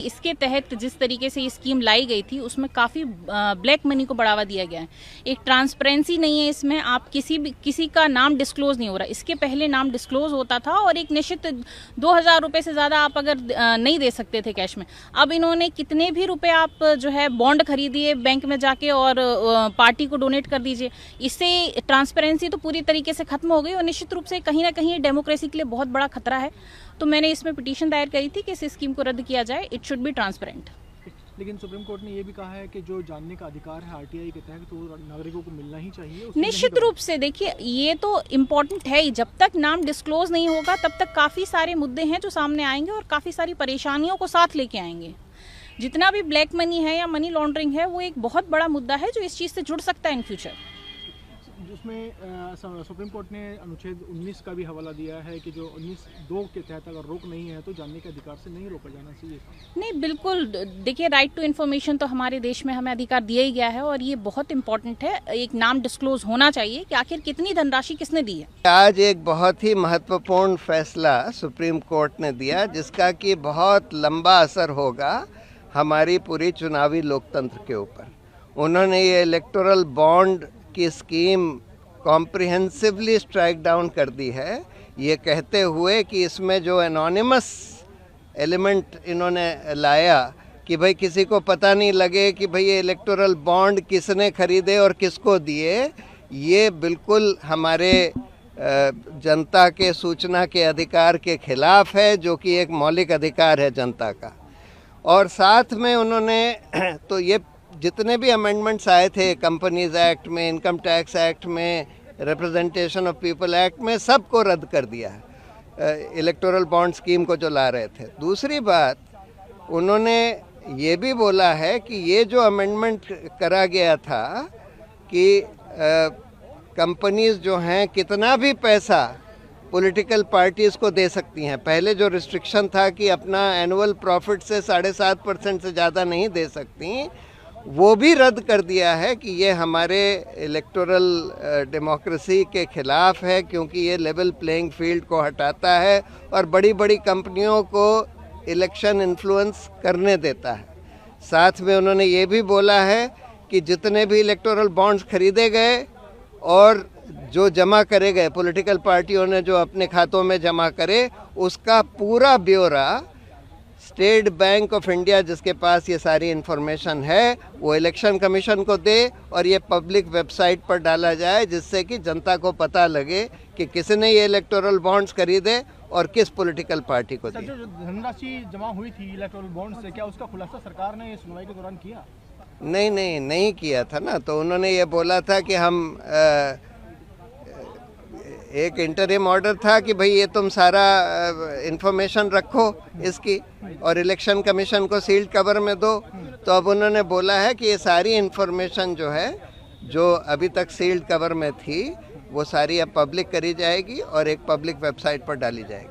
इसके तहत जिस तरीके से ये स्कीम लाई गई थी उसमें काफ़ी ब्लैक मनी को बढ़ावा दिया गया है। एक ट्रांसपेरेंसी नहीं है इसमें, आप किसी का नाम डिस्क्लोज नहीं हो रहा। इसके पहले नाम डिस्क्लोज होता था और एक निश्चित 2,000 रुपये से ज़्यादा आप अगर नहीं दे सकते थे कैश में। अब इन्होंने कितने भी रुपए आप जो है बॉन्ड खरीदिए बैंक में जाके और पार्टी को डोनेट कर दीजिए। इससे ट्रांसपेरेंसी तो पूरी तरीके से खत्म हो गई और निश्चित रूप से कहीं ना कहीं डेमोक्रेसी के लिए बहुत बड़ा खतरा है। तो मैंने इसमें पिटीशन दायर करी थी कि इस स्कीम को रद्द किया जाए। It should be transparent. लेकिन सुप्रीम कोर्ट ने ये भी कहा है कि जो जानने का अधिकार है आरटीआई के तहत तो नागरिकों को मिलना ही चाहिए। निश्चित रूप से देखिए, ये तो इम्पोर्टेंट है ही। जब तक नाम डिस्क्लोज नहीं होगा तब तक काफ़ी सारे मुद्दे हैं जो सामने आएंगे और काफ़ी सारी परेशानियों को साथ लेके आएंगे। जितना भी ब्लैक मनी है या मनी लॉन्ड्रिंग है वो एक बहुत बड़ा मुद्दा है जो इस चीज़ से जुड़ सकता है इन फ्यूचर। जिसमें सुप्रीम कोर्ट ने अनुच्छेद 19 का भी हवाला दिया है कि जो 19(2) के तहत अगर रोक नहीं है तो जानने के अधिकार से नहीं रोका जाना चाहिए। नहीं, बिल्कुल। देखिए, राइट टू इन्फॉर्मेशन तो हमारे देश में हमें अधिकार दिया ही गया है और ये बहुत इंपॉर्टेंट है। एक नाम डिस्क्लोज होना चाहिए कि आखिर कितनी धनराशि किसने दी है। आज एक बहुत ही महत्वपूर्ण फैसला सुप्रीम कोर्ट ने दिया जिसका कि बहुत लंबा असर होगा हमारी पूरी चुनावी लोकतंत्र के ऊपर। उन्होंने ये इलेक्टोरल बॉन्ड की स्कीम कॉम्प्रिहेंसिवली स्ट्राइक डाउन कर दी है, ये कहते हुए कि इसमें जो एनोनिमस एलिमेंट इन्होंने लाया कि भाई किसी को पता नहीं लगे कि भाई ये इलेक्टोरल बॉन्ड किसने खरीदे और किसको दिए, ये बिल्कुल हमारे जनता के सूचना के अधिकार के खिलाफ है, जो कि एक मौलिक अधिकार है जनता का। और साथ में उन्होंने तो ये जितने भी अमेंडमेंट्स आए थे कंपनीज एक्ट में, इनकम टैक्स एक्ट में, रिप्रेजेंटेशन ऑफ पीपल एक्ट में, सबको रद्द कर दिया है इलेक्टोरल बॉन्ड स्कीम को जो ला रहे थे। दूसरी बात, उन्होंने ये भी बोला है कि ये जो अमेंडमेंट करा गया था कि कंपनीज जो हैं कितना भी पैसा पॉलिटिकल पार्टीज़ को दे सकती हैं। पहले जो रिस्ट्रिक्शन था कि अपना एनुअल प्रॉफिट से 7.5% से ज़्यादा नहीं दे सकती, वो भी रद्द कर दिया है कि ये हमारे इलेक्टोरल डेमोक्रेसी के ख़िलाफ़ है, क्योंकि ये लेवल प्लेइंग फील्ड को हटाता है और बड़ी बड़ी कंपनियों को इलेक्शन इन्फ्लुएंस करने देता है। साथ में उन्होंने ये भी बोला है कि जितने भी इलेक्टोरल बॉन्ड्स खरीदे गए और जो जमा करे गए, पॉलिटिकल पार्टियों ने जो अपने खातों में जमा करे, उसका पूरा ब्यौरा स्टेट बैंक ऑफ इंडिया, जिसके पास ये सारी इन्फॉर्मेशन है, वो इलेक्शन कमीशन को दे और ये पब्लिक वेबसाइट पर डाला जाए, जिससे कि जनता को पता लगे कि किसने ये इलेक्टोरल बॉन्ड्स खरीदे और किस पॉलिटिकल पार्टी को दी। जो धनराशि जमा हुई थी इलेक्टोरल बॉन्ड से, क्या उसका खुलासा सरकार ने सुनवाई के दौरान किया? नहीं किया था ना। तो उन्होंने ये बोला था कि हम एक इंटरिम ऑर्डर था कि भाई ये तुम सारा इन्फॉर्मेशन रखो इसकी और इलेक्शन कमीशन को सील्ड कवर में दो। तो अब उन्होंने बोला है कि ये सारी इन्फॉर्मेशन जो है, जो अभी तक सील्ड कवर में थी, वो सारी अब पब्लिक करी जाएगी और एक पब्लिक वेबसाइट पर डाली जाएगी।